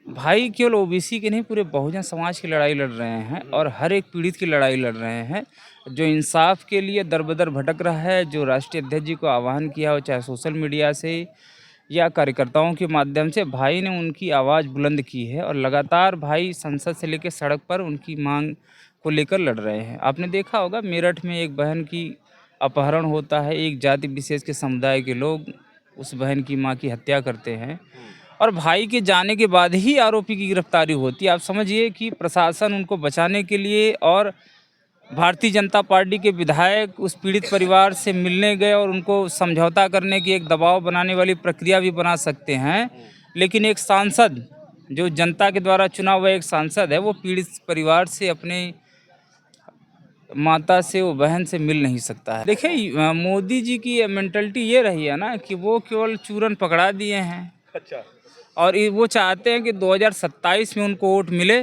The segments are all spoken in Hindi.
भाई केवल ओबीसी की नहीं, पूरे बहुजन समाज की लड़ाई लड़ रहे हैं और हर एक पीड़ित की लड़ाई लड़ रहे हैं, जो इंसाफ के लिए दर-बदर भटक रहा है। जो राष्ट्रीय अध्यक्ष जी को आह्वान किया हो, चाहे सोशल मीडिया से या कार्यकर्ताओं के माध्यम से, भाई ने उनकी आवाज़ बुलंद की है और लगातार भाई संसद से लेकर सड़क पर उनकी मांग को लेकर लड़ रहे हैं। आपने देखा होगा, मेरठ में एक बहन की अपहरण होता है, एक जाति विशेष के समुदाय के लोग उस बहन की माँ की हत्या करते हैं और भाई के जाने के बाद ही आरोपी की गिरफ्तारी होती है। आप समझिए कि प्रशासन उनको बचाने के लिए और भारतीय जनता पार्टी के विधायक उस पीड़ित परिवार से मिलने गए और उनको समझौता करने की एक दबाव बनाने वाली प्रक्रिया भी बना सकते हैं, लेकिन एक सांसद, जो जनता के द्वारा चुना हुआ एक सांसद है, वो पीड़ित परिवार से, अपने माता से, वो बहन से मिल नहीं सकता है। देखिए, मोदी जी की मेंटलिटी ये रही है ना कि वो केवल चूरन पकड़ा दिए हैं। अच्छा। और वो चाहते हैं कि 2027 में उनको वोट मिले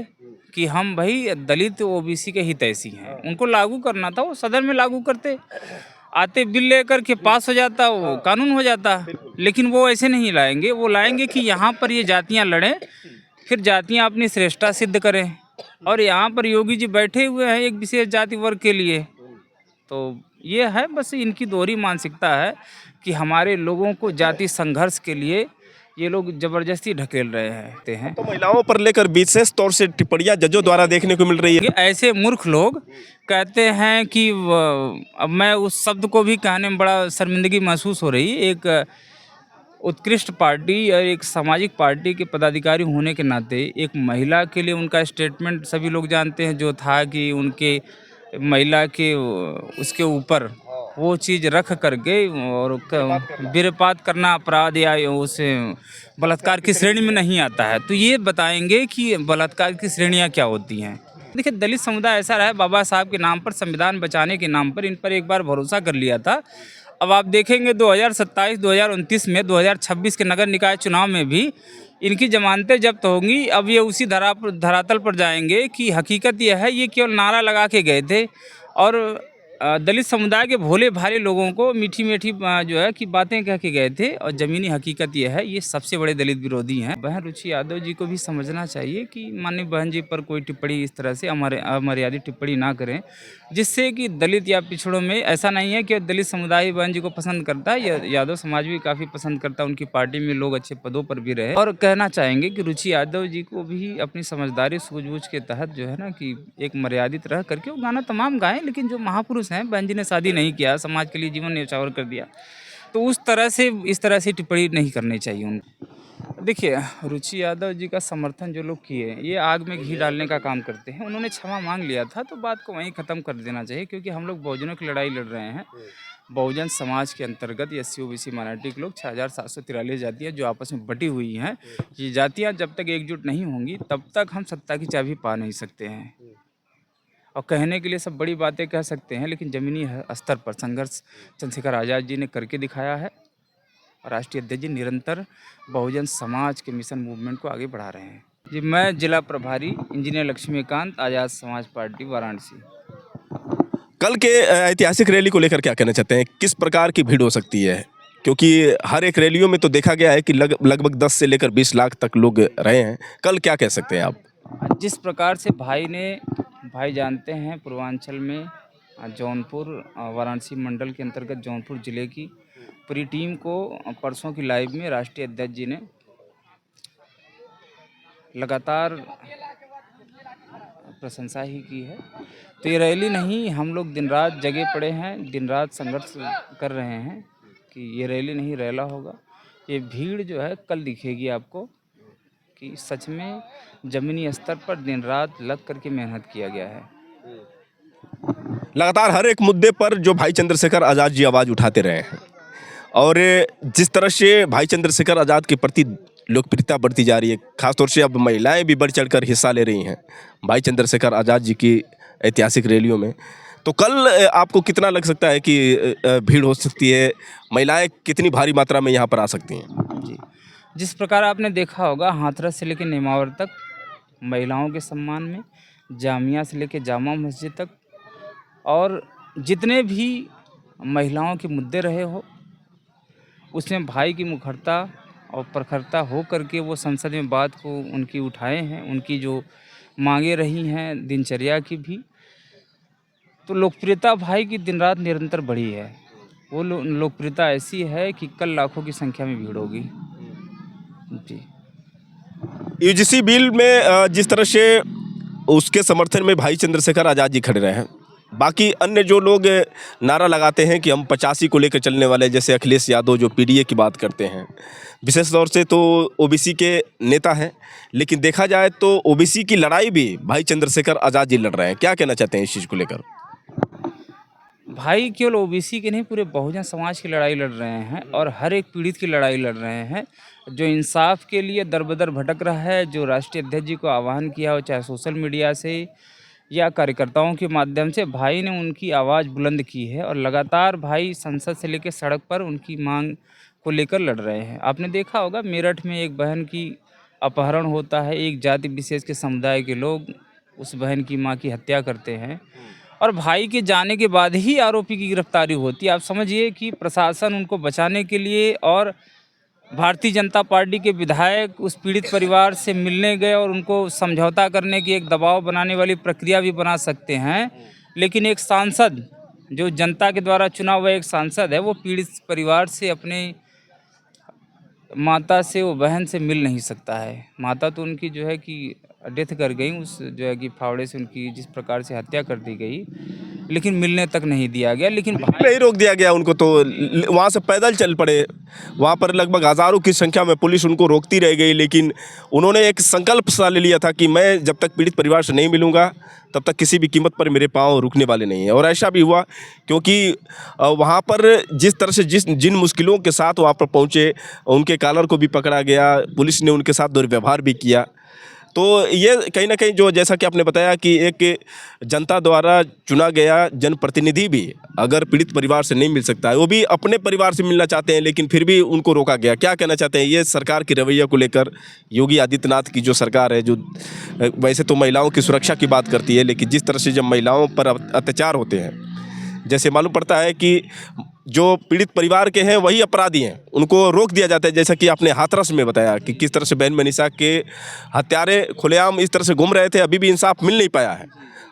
कि हम भाई दलित ओबीसी के हितैषी हैं। उनको लागू करना था, वो सदन में लागू करते, आते बिल लेकर के पास हो जाता, वो कानून हो जाता। लेकिन वो ऐसे नहीं लाएंगे, वो लाएंगे कि यहाँ पर ये जातियाँ लड़ें, फिर जातियाँ अपनी श्रेष्ठता सिद्ध करें। और यहाँ पर योगी जी बैठे हुए हैं एक विशेष जाति वर्ग के लिए। तो ये है, बस इनकी दोहरी मानसिकता है कि हमारे लोगों को जाति संघर्ष के लिए ये लोग जबरदस्ती ढकेल रहे हैं। तो महिलाओं पर लेकर विशेष तौर से टिप्पणियां जजों द्वारा देखने को मिल रही है। ऐसे मूर्ख लोग कहते हैं कि अब मैं उस शब्द को भी कहने में बड़ा शर्मिंदगी महसूस हो रही। एक उत्कृष्ट पार्टी या एक सामाजिक पार्टी के पदाधिकारी होने के नाते एक महिला के लिए उनका स्टेटमेंट सभी लोग जानते हैं, जो था कि उनके महिला के उसके ऊपर वो चीज़ रख करके और वीरपात करना अपराध या उसे बलात्कार की श्रेणी में नहीं आता है। तो ये बताएंगे कि बलात्कार की श्रेणियाँ क्या होती हैं। देखिए, दलित समुदाय ऐसा रहा है, बाबा साहब के नाम पर, संविधान बचाने के नाम पर इन पर एक बार भरोसा कर लिया था। अब आप देखेंगे 2027, 2029 में, 2026 के नगर निकाय चुनाव में भी इनकी जमानतें जब्त होंगी। अब ये उसी धरातल पर जाएंगे कि हकीकत यह है, ये केवल नारा लगा के गए थे और दलित समुदाय के भोले भाले लोगों को मीठी मीठी जो है कि बातें कह के गए थे, और ज़मीनी हकीकत यह है, ये सबसे बड़े दलित विरोधी हैं। बहन रुचि यादव जी को भी समझना चाहिए कि माननीय बहन जी पर कोई टिप्पणी इस तरह से अमर्यादित टिप्पणी ना करें, जिससे कि दलित या पिछड़ों में, ऐसा नहीं है कि दलित समुदाय बहन जी को पसंद करता है, यादव समाज भी काफ़ी पसंद करता है, उनकी पार्टी में लोग अच्छे पदों पर भी रहे। और कहना चाहेंगे कि रुचि यादव जी को भी अपनी समझदारी सूझबूझ के तहत जो है ना कि एक मर्यादित रह करके वो गाना तमाम गाएं, लेकिन जो महापुरुष हैं, बहन जी ने शादी नहीं किया, समाज के लिए जीवन न्यौछावर कर दिया, तो उस तरह से, इस तरह से टिप्पणी नहीं करनी चाहिए उनको। देखिए, रुचि यादव जी का समर्थन जो लोग किए, ये आग में घी डालने का काम करते हैं। उन्होंने क्षमा मांग लिया था, तो बात को वहीं ख़त्म कर देना चाहिए, क्योंकि हम लोग बहुजनों की लड़ाई लड़ रहे हैं। बहुजन समाज के अंतर्गत एससी ओबीसी माइनॉरिटी के लोग 6743 जातियाँ जो आपस में बटी हुई हैं, ये जातियाँ जब तक एकजुट नहीं होंगी, तब तक हम सत्ता की चाबी पा नहीं सकते हैं। और कहने के लिए सब बड़ी बातें कह सकते हैं, लेकिन ज़मीनी स्तर पर संघर्ष चंद्रशेखर आज़ाद जी ने करके दिखाया है और राष्ट्रीय अध्यक्ष जी निरंतर बहुजन समाज के मिशन मूवमेंट को आगे बढ़ा रहे हैं। जी, मैं जिला प्रभारी इंजीनियर लक्ष्मीकांत, आज़ाद समाज पार्टी, वाराणसी। कल के ऐतिहासिक रैली को लेकर क्या कहना चाहते हैं? किस प्रकार की भीड़ हो सकती है? क्योंकि हर एक रैलियों में तो देखा गया है कि लगभग 10 से लेकर 20 लाख तक लोग रहे हैं। कल क्या कह सकते हैं आप? जिस प्रकार से भाई जानते हैं, पूर्वांचल में जौनपुर, वाराणसी मंडल के अंतर्गत जौनपुर ज़िले की पूरी टीम को परसों की लाइव में राष्ट्रीय अध्यक्ष जी ने लगातार प्रशंसा ही की है। तो ये रैली नहीं, हम लोग दिन रात जगे पड़े हैं, दिन रात संघर्ष कर रहे हैं कि ये रैली नहीं, रैला होगा। ये भीड़ जो है कल दिखेगी आपको कि सच में ज़मीनी स्तर पर दिन रात लग करके मेहनत किया गया है। लगातार हर एक मुद्दे पर जो भाई चंद्रशेखर आज़ाद जी आवाज़ उठाते रहे हैं और जिस तरह से भाई चंद्रशेखर आज़ाद के प्रति लोकप्रियता बढ़ती जा रही है, खासतौर से अब महिलाएं भी बढ़ चढ़कर हिस्सा ले रही हैं भाई चंद्रशेखर आज़ाद जी की ऐतिहासिक रैलियों में, तो कल आपको कितना लग सकता है कि भीड़ हो सकती है? महिलाएं कितनी भारी मात्रा में यहाँ पर आ सकती हैं? जी, जिस प्रकार आपने देखा होगा, हाथरस से लेकर नेमावर तक महिलाओं के सम्मान में, जामिया से लेकर जामा मस्जिद तक, और जितने भी महिलाओं के मुद्दे रहे हो, उसमें भाई की मुखरता और प्रखरता हो करके वो संसद में बात को उनकी उठाए हैं, उनकी जो मांगे रही हैं दिनचर्या की भी, तो लोकप्रियता भाई की दिन रात निरंतर बढ़ी है। वो लोकप्रियता ऐसी है कि कल लाखों की संख्या में भीड़ होगी। जी। यूजीसी बिल में जिस तरह से उसके समर्थन में भाई चंद्रशेखर आज़ाद जी खड़े रहे हैं, बाकी अन्य जो लोग नारा लगाते हैं कि हम 85 को लेकर चलने वाले, जैसे अखिलेश यादव जो पीडीए की बात करते हैं, विशेष तौर से तो ओबीसी के नेता हैं, लेकिन देखा जाए तो ओबीसी की लड़ाई भी भाई चंद्रशेखर आज़ाद जी लड़ रहे हैं। क्या कहना चाहते हैं इस चीज़ को लेकर? भाई केवल ओबीसी की नहीं, पूरे बहुजन समाज की लड़ाई लड़ रहे हैं और हर एक पीड़ित की लड़ाई लड़ रहे हैं जो इंसाफ के लिए दर बदर भटक रहा है। जो राष्ट्रीय अध्यक्ष जी को आह्वान किया हो, चाहे सोशल मीडिया से या कार्यकर्ताओं के माध्यम से, भाई ने उनकी आवाज़ बुलंद की है और लगातार भाई संसद से लेकर सड़क पर उनकी मांग को लेकर लड़ रहे हैं। आपने देखा होगा मेरठ में एक बहन की अपहरण होता है, एक जाति विशेष के समुदाय के लोग उस बहन की मां की हत्या करते हैं और भाई के जाने के बाद ही आरोपी की गिरफ्तारी होती है। आप समझिए कि प्रशासन उनको बचाने के लिए और भारतीय जनता पार्टी के विधायक उस पीड़ित परिवार से मिलने गए और उनको समझौता करने की एक दबाव बनाने वाली प्रक्रिया भी बना सकते हैं, लेकिन एक सांसद जो जनता के द्वारा चुना हुआ एक सांसद है, वो पीड़ित परिवार से, अपने माता से, वो बहन से मिल नहीं सकता है। माता तो उनकी जो है कि डेथ कर गई, उस जो है कि फावड़े से उनकी जिस प्रकार से हत्या कर दी गई, लेकिन मिलने तक नहीं दिया गया। लेकिन भाई नहीं रोक दिया गया उनको, तो वहाँ से पैदल चल पड़े। वहाँ पर लगभग हज़ारों की संख्या में पुलिस उनको रोकती रह गई, लेकिन उन्होंने एक संकल्प सा ले लिया था कि मैं जब तक पीड़ित परिवार से नहीं मिलूँगा तब तक किसी भी कीमत पर मेरे पाँव रुकने वाले नहीं हैं। और ऐसा भी हुआ, क्योंकि वहाँ पर जिस तरह से जिन मुश्किलों के साथ वहाँ पर पहुँचे, उनके कॉलर को भी पकड़ा गया, पुलिस ने उनके साथ दुर्व्यवहार भी किया। तो ये कहीं ना कहीं जो, जैसा कि आपने बताया कि एक जनता द्वारा चुना गया जनप्रतिनिधि भी अगर पीड़ित परिवार से नहीं मिल सकता है, वो भी अपने परिवार से मिलना चाहते हैं, लेकिन फिर भी उनको रोका गया। क्या कहना चाहते हैं ये सरकार की रवैया को लेकर? योगी आदित्यनाथ की जो सरकार है, जो वैसे तो महिलाओं की सुरक्षा की बात करती है, लेकिन जिस तरह से जब महिलाओं पर अत्याचार होते हैं, जैसे मालूम पड़ता है कि जो पीड़ित परिवार के हैं वही अपराधी हैं, उनको रोक दिया जाता है। जैसा कि आपने हाथरस में बताया कि किस तरह से बहन मनीषा के हत्यारे खुलेआम इस तरह से घूम रहे थे, अभी भी इंसाफ मिल नहीं पाया है।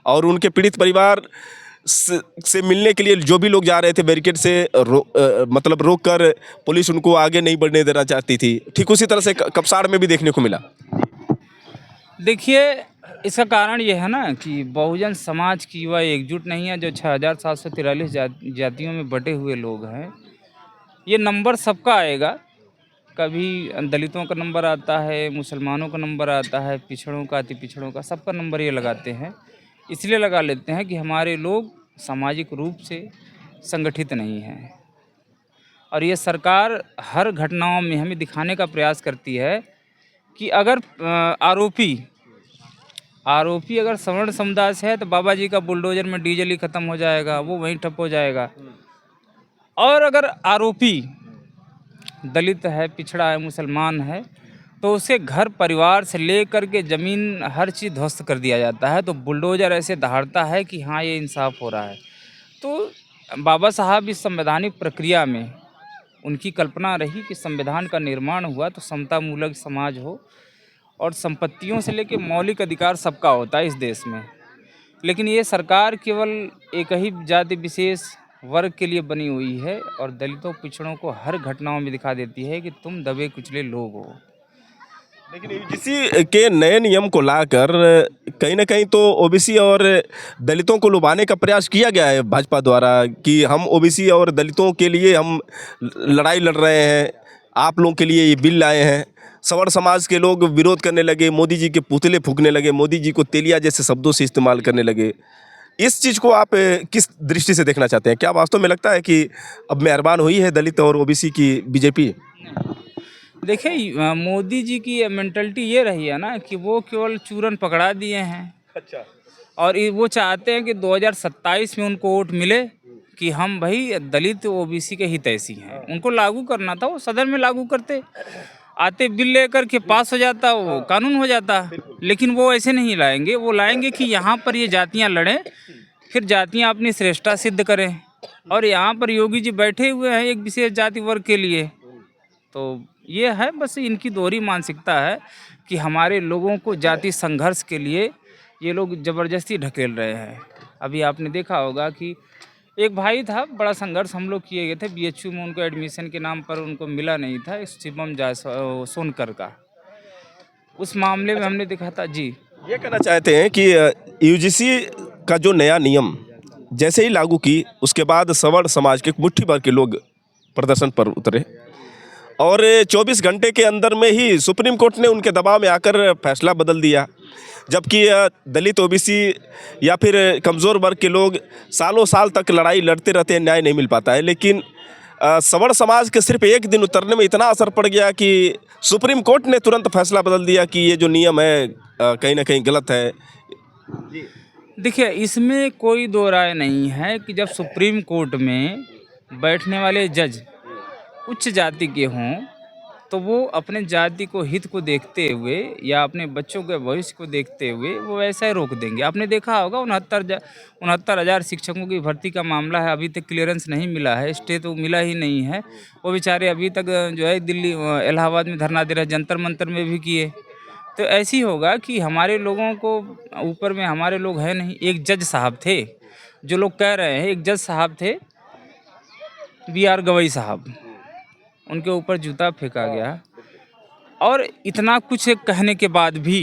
और उनके पीड़ित परिवार से मिलने के लिए जो भी लोग जा रहे थे, बैरिकेड से मतलब रोक कर पुलिस उनको आगे नहीं बढ़ने देना चाहती थी। ठीक उसी तरह से कपसाड़ में भी देखने को मिला। देखिए, इसका कारण ये है ना कि बहुजन समाज की युवा एकजुट नहीं है। जो 6743 जातियों में बटे हुए लोग हैं, ये नंबर सबका आएगा। कभी दलितों का नंबर आता है, मुसलमानों का नंबर आता है, पिछड़ों का, अति पिछड़ों का, सबका नंबर ये लगाते हैं। इसलिए लगा लेते हैं कि हमारे लोग सामाजिक रूप से संगठित नहीं हैं। और ये सरकार हर घटनाओं में हमें दिखाने का प्रयास करती है कि अगर आरोपी अगर सवर्ण समुदाय से है तो बाबा जी का बुलडोजर में डीजल ही ख़त्म हो जाएगा, वो वहीं ठप हो जाएगा। और अगर आरोपी दलित है, पिछड़ा है, मुसलमान है, तो उसे घर परिवार से ले कर के ज़मीन हर चीज़ ध्वस्त कर दिया जाता है। तो बुलडोजर ऐसे दहाड़ता है कि हाँ, ये इंसाफ हो रहा है। तो बाबा साहब इस संवैधानिक प्रक्रिया में उनकी कल्पना रही कि संविधान का निर्माण हुआ तो समतामूलक समाज हो और संपत्तियों से लेकर मौलिक अधिकार सबका होता है इस देश में। लेकिन ये सरकार केवल एक ही जाति विशेष वर्ग के लिए बनी हुई है और दलितों, पिछड़ों को हर घटनाओं में दिखा देती है कि तुम दबे कुचले लोग हो। लेकिन यूजीसी के नए नियम को लाकर कहीं ना कहीं तो ओबीसी और दलितों को लुभाने का प्रयास किया गया है भाजपा द्वारा कि हम ओबीसी और दलितों के लिए हम लड़ाई लड़ रहे हैं, आप लोगों के लिए ये बिल लाए हैं। सवर्ण समाज के लोग विरोध करने लगे, मोदी जी के पुतले फूंकने लगे, मोदी जी को तेलिया जैसे शब्दों से इस्तेमाल करने लगे। इस चीज़ को आप किस दृष्टि से देखना चाहते हैं? क्या वास्तव में लगता है कि अब मेहरबान हुई है दलित और ओबीसी की बीजेपी? देखिए, मोदी जी की मेंटलिटी ये रही है ना कि वो केवल चूरन पकड़ा दिए हैं। अच्छा। और वो चाहते हैं कि 2027 में उनको वोट मिले कि हम भाई दलित ओबीसी के हितैषी हैं। उनको लागू करना था, वो सदन में लागू करते, आते बिल लेकर के पास हो जाता, वो कानून हो जाता। लेकिन वो ऐसे नहीं लाएंगे, वो लाएंगे कि यहाँ पर ये जातियाँ लड़ें, फिर जातियाँ अपनी श्रेष्ठता सिद्ध करें। और यहाँ पर योगी जी बैठे हुए हैं एक विशेष जाति वर्ग के लिए, तो ये है बस इनकी दोहरी मानसिकता है कि हमारे लोगों को जाति संघर्ष के लिए ये लोग ज़बरदस्ती ढकेल रहे हैं। अभी आपने देखा होगा कि एक भाई था, बड़ा संघर्ष हम लोग किए गए थे बीएचयू में, उनको एडमिशन के नाम पर उनको मिला नहीं था, शिवम सोनकर का। उस मामले में हमने देखा था जी। ये कहना चाहते हैं कि यूजीसी का जो नया नियम जैसे ही लागू की उसके बाद सवर्ण समाज के मुट्ठी भर के लोग प्रदर्शन पर उतरे और 24 घंटे के अंदर में ही सुप्रीम कोर्ट ने उनके दबाव में आकर फैसला बदल दिया। जबकि दलित ओबीसी या फिर कमज़ोर वर्ग के लोग सालों साल तक लड़ाई लड़ते रहते हैं, न्याय नहीं मिल पाता है। लेकिन सवर्ण समाज के सिर्फ एक दिन उतरने में इतना असर पड़ गया कि सुप्रीम कोर्ट ने तुरंत फैसला बदल दिया कि ये जो नियम है कहीं ना कहीं गलत है। देखिए, इसमें कोई दो राय नहीं है कि जब सुप्रीम कोर्ट में बैठने वाले जज उच्च जाति के हों तो वो अपने जाति को हित को देखते हुए या अपने बच्चों के भविष्य को देखते हुए वो वैसा ही रोक देंगे। आपने देखा होगा 69,000 शिक्षकों की भर्ती का मामला है, अभी तक क्लियरेंस नहीं मिला है, स्टे तो मिला ही नहीं है। वो बेचारे अभी तक जो है दिल्ली इलाहाबाद में धरना दे रहे हैं, जंतर मंतर में भी किए। तो ऐसी होगा कि हमारे लोगों को ऊपर में हमारे लोग हैं नहीं। एक जज साहब थे, जो लोग कह रहे हैं, एक जज साहब थे BR गवई साहब, उनके ऊपर जूता फेंका गया। और इतना कुछ कहने के बाद भी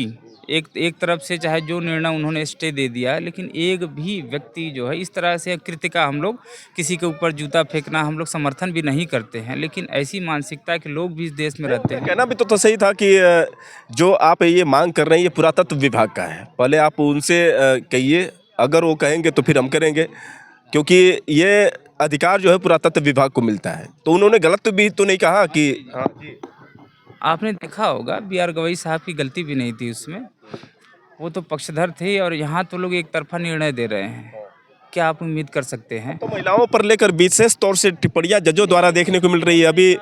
एक तरफ से चाहे जो निर्णय उन्होंने स्टे दे दिया, लेकिन एक भी व्यक्ति जो है इस तरह से कृत्य का हम लोग किसी के ऊपर जूता फेंकना हम लोग समर्थन भी नहीं करते हैं। लेकिन ऐसी मानसिकता के लोग भी इस देश में रहते हैं। कहना भी तो सही था कि जो आप ये मांग कर रहे हैं ये पुरातत्व विभाग का है, पहले आप उनसे कहिए, अगर वो कहेंगे तो फिर हम करेंगे, क्योंकि ये अधिकार जो है पुरातत्व विभाग को मिलता है। तो उन्होंने गलत भी तो नहीं कहा कि हाँ जी। आपने देखा होगा BR गवई साहब की गलती भी नहीं थी उसमें, वो तो पक्षधर थे और यहाँ तो लोग एक तरफा निर्णय दे रहे हैं। क्या आप उम्मीद कर सकते हैं? तो महिलाओं पर लेकर विशेष तौर से टिप्पणियां जजों द्वारा देखने को मिल रही है अभी।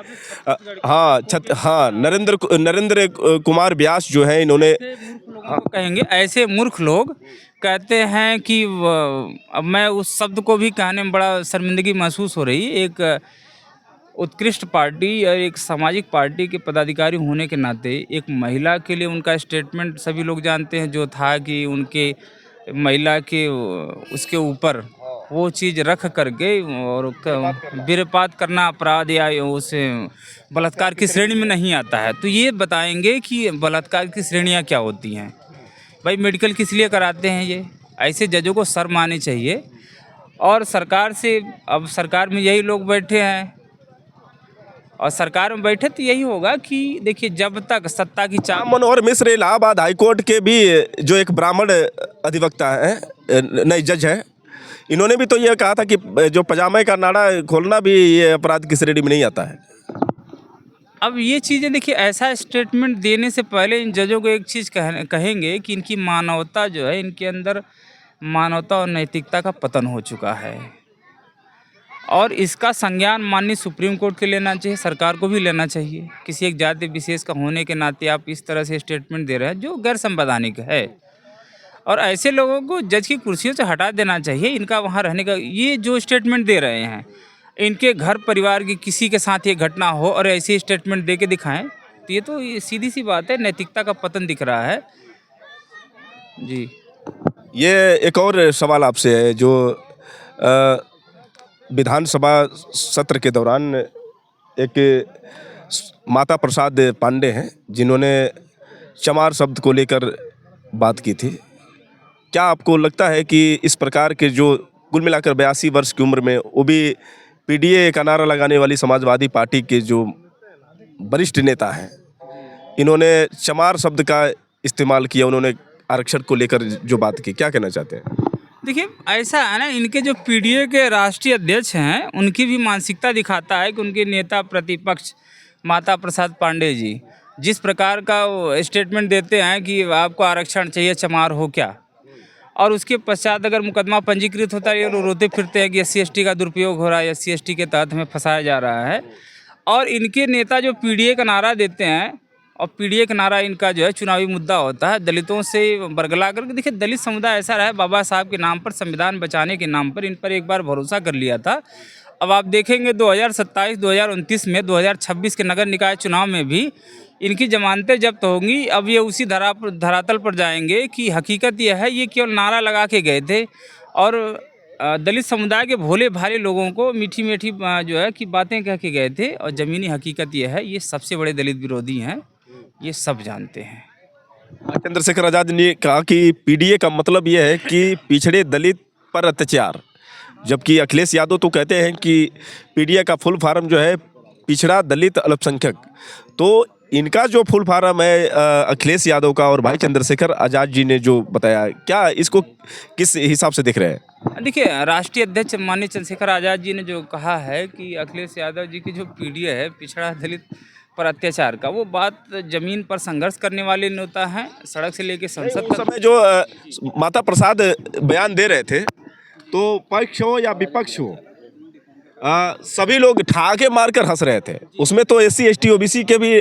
नरेंद्र कुमार व्यास जो है, इन्होंने लोगों को कहेंगे, ऐसे मूर्ख लोग कहते हैं कि अब मैं उस शब्द को भी कहने में बड़ा शर्मिंदगी महसूस हो रही। एक उत्कृष्ट पार्टी या एक सामाजिक पार्टी के पदाधिकारी होने के नाते एक महिला के लिए उनका स्टेटमेंट सभी लोग जानते हैं जो था कि उनके महिला के उसके ऊपर वो चीज़ रख करके और वीरपात करना अपराध या उसे बलात्कार की श्रेणी में नहीं आता है। तो ये बताएंगे कि बलात्कार की श्रेणियाँ क्या होती हैं। भाई मेडिकल किस लिए कराते हैं ये? ऐसे जजों को शर्म आनी चाहिए। और सरकार से, अब सरकार में यही लोग बैठे हैं और सरकार में बैठे तो यही होगा कि देखिए, जब तक सत्ता की चाह। मनोहर मिश्र इलाहाबाद हाईकोर्ट के भी जो एक ब्राह्मण अधिवक्ता है, नहीं जज है, इन्होंने भी तो ये कहा था कि जो पजामे का नाड़ा खोलना भी ये अपराध की श्रेणी में नहीं आता है। अब ये चीज़ें देखिए, ऐसा स्टेटमेंट देने से पहले इन जजों को एक चीज़ कहेंगे कि इनकी मानवता जो है, इनके अंदर मानवता और नैतिकता का पतन हो चुका है और इसका संज्ञान माननीय सुप्रीम कोर्ट के लेना चाहिए, सरकार को भी लेना चाहिए। किसी एक जाति विशेष का होने के नाते आप इस तरह से स्टेटमेंट दे रहे हैं जो गैर संवैधानिक है और ऐसे लोगों को जज की कुर्सियों से हटा देना चाहिए। इनका वहाँ रहने का, ये जो स्टेटमेंट दे रहे हैं, इनके घर परिवार की किसी के साथ ये घटना हो और ऐसे स्टेटमेंट दे के दिखाएं तो ये तो सीधी सी बात है, नैतिकता का पतन दिख रहा है जी। ये एक और सवाल आपसे है, जो विधानसभा सत्र के दौरान एक माता प्रसाद पांडे हैं जिन्होंने चमार शब्द को लेकर बात की थी। क्या आपको लगता है कि इस प्रकार के जो कुल मिलाकर 82 वर्ष की उम्र में वो भी PDA का नारा लगाने वाली समाजवादी पार्टी के जो वरिष्ठ नेता हैं, इन्होंने चमार शब्द का इस्तेमाल किया, उन्होंने आरक्षण को लेकर जो बात की, क्या कहना चाहते हैं? देखिए, ऐसा है ना, इनके जो PDA के राष्ट्रीय अध्यक्ष हैं उनकी भी मानसिकता दिखाता है कि उनके नेता प्रतिपक्ष माता प्रसाद पांडे जी जिस प्रकार का स्टेटमेंट देते हैं कि आपको आरक्षण चाहिए, चमार हो क्या, और उसके पश्चात अगर मुकदमा पंजीकृत होता है ये रोते फिरते हैं कि SC/ST का दुरुपयोग हो रहा है, SC/ST के तहत हमें फंसाया जा रहा है। और इनके नेता जो PDA का नारा देते हैं, और PDA का नारा इनका जो है चुनावी मुद्दा होता है, दलितों से बरगला करके। देखिए, दलित समुदाय ऐसा रहा है, बाबा साहब के नाम पर, संविधान बचाने के नाम पर इन पर एक बार भरोसा कर लिया था अब आप देखेंगे 2027, 2029 में, 2026 के नगर निकाय चुनाव में भी इनकी जमानतें जब्त होंगी। अब ये उसी धरातल पर जाएंगे कि हकीकत यह है, ये केवल नारा लगा के गए थे और दलित समुदाय के भोले भाले लोगों को मीठी मीठी जो है कि बातें कह के गए थे, और ज़मीनी हकीकत यह है, ये सबसे बड़े दलित विरोधी हैं, ये सब जानते हैं। चंद्रशेखर आज़ाद ने कहा कि पीडीए का मतलब यह है कि पिछड़े दलित पर अत्याचार, जबकि अखिलेश यादव तो कहते हैं कि पीडीए का फुल फॉर्म जो है पिछड़ा दलित अल्पसंख्यक। तो इनका जो फुल फॉर्म है अखिलेश यादव का और भाई चंद्रशेखर आज़ाद जी ने जो बताया, क्या इसको किस हिसाब से देख रहे हैं? देखिए, राष्ट्रीय अध्यक्ष माननीय चंद्रशेखर आज़ाद जी ने जो कहा है कि अखिलेश यादव जी की जो पीडीए है पिछड़ा दलित पर अत्याचार का, वो बात जमीन पर संघर्ष करने वाले नेता हैं, सड़क से लेके संसद उस तक। समय जो माता प्रसाद बयान दे रहे थे, तो पक्ष हो या विपक्ष हो, सभी लोग ठहाके मारकर हंस रहे थे। उसमें तो SC ST OBC के भी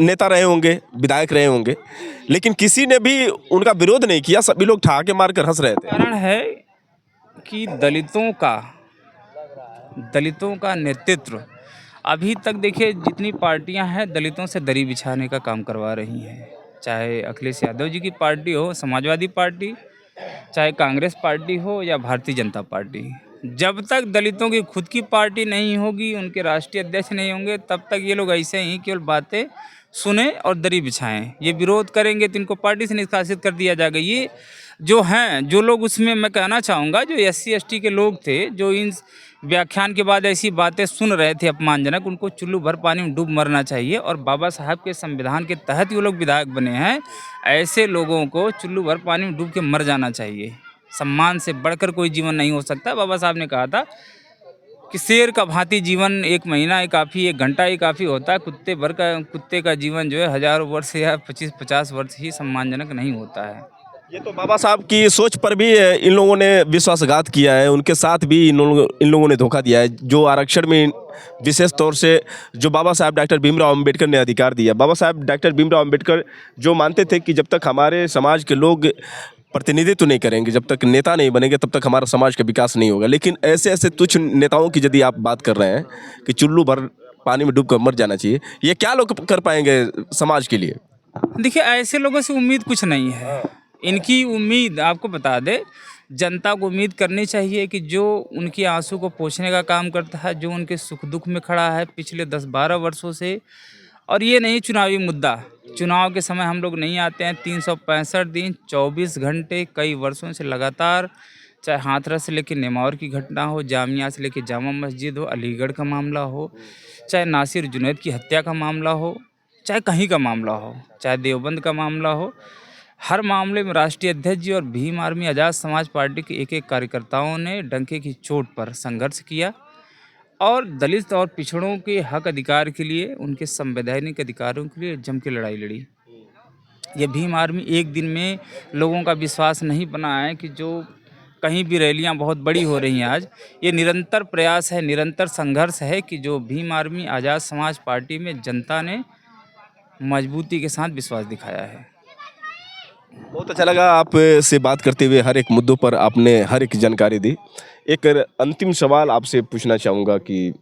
नेता रहे होंगे, विधायक रहे होंगे, लेकिन किसी ने भी उनका विरोध नहीं किया, सभी लोग ठहाके मारकर हंस रहे थे। कारण है कि दलितों का नेतृत्व अभी तक, देखिए जितनी पार्टियां हैं दलितों से दरी बिछाने का काम करवा रही हैं, चाहे अखिलेश यादव जी की पार्टी हो, समाजवादी पार्टी, चाहे कांग्रेस पार्टी हो या भारतीय जनता पार्टी। जब तक दलितों की खुद की पार्टी नहीं होगी, उनके राष्ट्रीय अध्यक्ष नहीं होंगे, तब तक ये लोग ऐसे ही केवल बातें सुने और दरी बिछाएं। ये विरोध करेंगे तो इनको पार्टी से निष्कासित कर दिया जाएगा। ये जो हैं, जो लोग, उसमें मैं कहना चाहूँगा जो SC ST के लोग थे, जो इन व्याख्यान के बाद ऐसी बातें सुन रहे थे अपमानजनक, उनको चुल्लू भर पानी में डूब मरना चाहिए। और बाबा साहब के संविधान के तहत ये लोग विधायक बने हैं, ऐसे लोगों को चुल्लू भर पानी में डूब के मर जाना चाहिए। सम्मान से बढ़कर कोई जीवन नहीं हो सकता। बाबा साहब ने कहा था कि शेर का भांति जीवन 1 महीना ही काफ़ी, 1 घंटा ही काफ़ी होता है। कुत्ते का जीवन जो है हज़ारों वर्ष या 25-50 वर्ष ही सम्मानजनक नहीं होता है। ये तो बाबा साहब की सोच पर भी इन लोगों ने विश्वासघात किया है, उनके साथ भी इन लोगों ने धोखा दिया है। जो आरक्षण में विशेष तौर से जो बाबा साहब डॉक्टर भीमराव अंबेडकर ने अधिकार दिया, बाबा साहब डॉक्टर भीमराव अंबेडकर जो मानते थे कि जब तक हमारे समाज के लोग प्रतिनिधित्व नहीं करेंगे, जब तक नेता नहीं बनेंगे, तब तक हमारा समाज का विकास नहीं होगा। लेकिन ऐसे ऐसे तुच्छ नेताओं की यदि आप बात कर रहे हैं कि चुल्लू भर पानी में डूब कर मर जाना चाहिए, ये क्या लोग कर पाएंगे समाज के लिए? देखिए, ऐसे लोगों से उम्मीद कुछ नहीं है। इनकी उम्मीद, आपको बता दे, जनता को उम्मीद करनी चाहिए कि जो उनके आंसू को पोंछने का काम करता है, जो उनके सुख दुख में खड़ा है पिछले 10-12 वर्षों से। और ये नहीं चुनावी मुद्दा, चुनाव के समय हम लोग नहीं आते हैं, 365 दिन 24 घंटे कई वर्षों से लगातार, चाहे हाथरस से लेकर नेमावर की घटना हो, जामिया से लेकर जामा मस्जिद हो, अलीगढ़ का मामला हो, चाहे नासिर जुनैद की हत्या का मामला हो, चाहे कहीं का मामला हो, चाहे देवबंद का मामला हो, हर मामले में राष्ट्रीय अध्यक्ष जी और भीम आर्मी आज़ाद समाज पार्टी के एक कार्यकर्ताओं ने डंके की चोट पर संघर्ष किया और दलित और पिछड़ों के हक अधिकार के लिए, उनके संवैधानिक अधिकारों के लिए जम के लड़ाई लड़ी। ये भीम आर्मी एक दिन में लोगों का विश्वास नहीं बना है कि जो कहीं भी रैलियां बहुत बड़ी हो रही हैं आज, ये निरंतर प्रयास है, निरंतर संघर्ष है कि जो भीम आर्मी आज़ाद समाज पार्टी में जनता ने मजबूती के साथ विश्वास दिखाया है। बहुत अच्छा लगा आप से बात करते हुए, हर एक मुद्दों पर आपने हर एक जानकारी दी। एक अंतिम सवाल आपसे पूछना चाहूँगा कि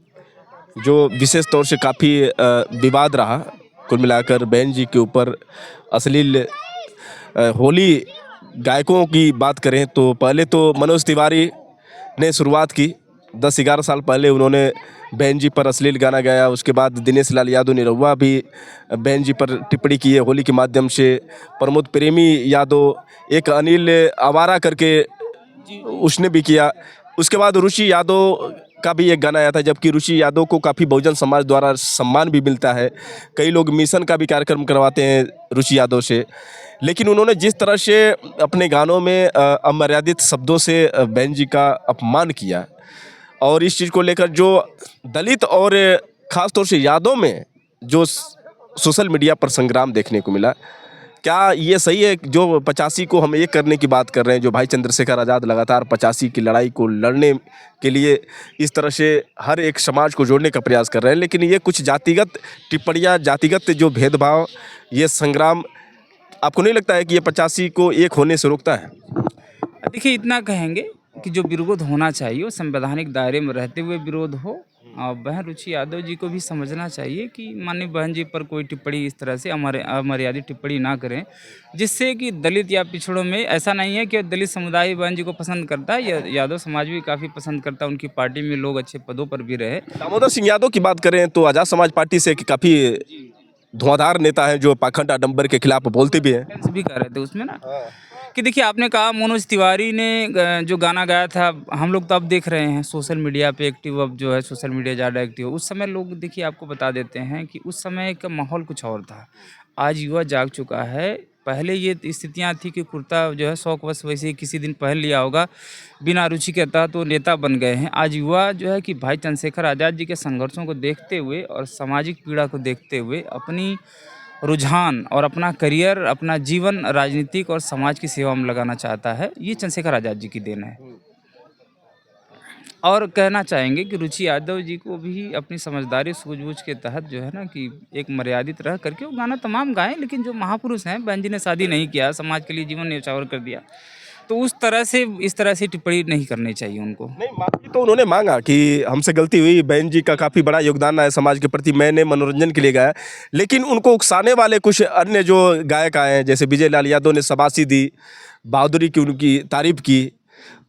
जो विशेष तौर से काफ़ी विवाद रहा, कुल मिलाकर बहन जी के ऊपर अश्लील होली गायकों की बात करें तो पहले तो मनोज तिवारी ने शुरुआत की। 10-11 साल पहले उन्होंने बहन जी पर अश्लील गाना गाया। उसके बाद दिनेश लाल यादव निरहुआ भी बहन जी पर टिप्पणी की है होली के माध्यम से। प्रमोद प्रेमी यादव, एक अनिल आवारा करके उसने भी किया। उसके बाद रुचि यादव का भी एक गाना आया था, जबकि रुचि यादव को काफ़ी बहुजन समाज द्वारा सम्मान भी मिलता है। कई लोग मिशन का भी कार्यक्रम करवाते हैं रुचि यादव से। लेकिन उन्होंने जिस तरह से अपने गानों में अमर्यादित शब्दों से बहन जी का अपमान किया, और इस चीज़ को लेकर जो दलित और ख़ास तौर से यादव में जो सोशल मीडिया पर संग्राम देखने को मिला, क्या ये सही है जो 85 को हम एक करने की बात कर रहे हैं, जो भाई चंद्रशेखर आज़ाद लगातार 85 की लड़ाई को लड़ने के लिए इस तरह से हर एक समाज को जोड़ने का प्रयास कर रहे हैं, लेकिन ये कुछ जातिगत टिप्पणियाँ, जातिगत जो भेदभाव, ये संग्राम आपको नहीं लगता है कि ये 85 को एक होने से रोकता है? देखिए, इतना कहेंगे कि जो विरोध होना चाहिए वो संवैधानिक दायरे में रहते हुए विरोध हो। और बहन रुचि यादव जी को भी समझना चाहिए कि माननीय बहन जी पर कोई टिप्पणी इस तरह से अमर्यादित टिप्पणी ना करें, जिससे कि दलित या पिछड़ों में ऐसा नहीं है कि दलित समुदाय बहन जी को पसंद करता है, यादव समाज भी काफ़ी पसंद करता है, उनकी पार्टी में लोग अच्छे पदों पर भी रहे। दामोदर सिंह यादव की बात करें तो आजाद समाज पार्टी से काफी धुआंधार नेता है जो पाखंड आडंबर के खिलाफ बोलते भी हैं। फैंस भी कह रहे थे उसमें ना कि देखिए आपने कहा मनोज तिवारी ने जो गाना गाया था, हम लोग तो अब देख रहे हैं सोशल मीडिया पे एक्टिव, अब जो है सोशल मीडिया ज़्यादा एक्टिव। उस समय लोग देखिए आपको बता देते हैं कि उस समय का माहौल कुछ और था, आज युवा जाग चुका है। पहले ये स्थितियां थी कि कुर्ता जो है शौकवश वैसे ही किसी दिन पहन लिया होगा, बिना रुचि के तहत वो नेता बन गए हैं। आज युवा जो है कि भाई चंद्रशेखर आज़ाद जी के संघर्षों को देखते हुए और सामाजिक पीड़ा को देखते हुए अपनी रुझान और अपना करियर, अपना जीवन राजनीतिक और समाज की सेवा में लगाना चाहता है। ये चंद्रशेखर आज़ाद जी की देन है। और कहना चाहेंगे कि रुचि यादव जी को भी अपनी समझदारी सूझबूझ के तहत जो है ना कि एक मर्यादित रह करके वो गाना तमाम गाएं, लेकिन जो महापुरुष हैं, बहन जी ने शादी नहीं किया, समाज के लिए जीवन न्यौछावर कर दिया, तो उस तरह से इस तरह से टिप्पणी नहीं करनी चाहिए उनको। नहीं, माफी तो उन्होंने मांगा कि हमसे गलती हुई, बहन जी का काफी बड़ा योगदान है समाज के प्रति, मैंने मनोरंजन के लिए गाया। लेकिन उनको उकसाने वाले कुछ अन्य जो गायक आए हैं, जैसे विजय लाल यादव ने शाबाशी दी, बहादुरी की उनकी तारीफ की,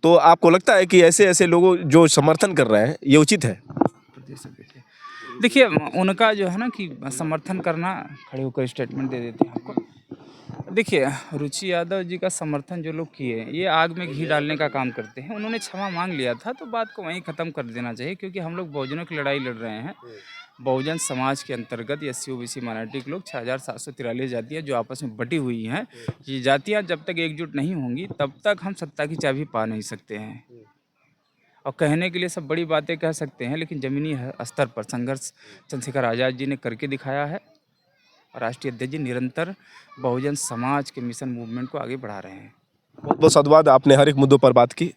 तो आपको लगता है कि ऐसे ऐसे लोगों जो समर्थन कर रहे हैं ये उचित है? देखिए उनका जो है ना कि समर्थन करना, खड़े होकर स्टेटमेंट दे देते हैं आपको। देखिए रुचि यादव जी का समर्थन जो लोग किए, ये आग में घी डालने का काम करते हैं। उन्होंने क्षमा मांग लिया था तो बात को वहीं ख़त्म कर देना चाहिए, क्योंकि हम लोग बहुजनों की लड़ाई लड़ रहे हैं। बहुजन समाज के अंतर्गत एस सी ओबीसी माइनॉरिटी के लोग 6743 जातियाँ जो आपस में बटी हुई हैं, ये जातियाँ जब तक एकजुट नहीं होंगी तब तक हम सत्ता की चाबी पा नहीं सकते हैं। और कहने के लिए सब बड़ी बातें कह सकते हैं, लेकिन ज़मीनी स्तर पर संघर्ष चंद्रशेखर आज़ाद जी ने करके दिखाया है। और राष्ट्रीय अध्यक्ष जी निरंतर बहुजन समाज के मिशन मूवमेंट को आगे बढ़ा रहे हैं। बहुत बहुत साधुवाद, आपने हर एक मुद्दों पर बात की।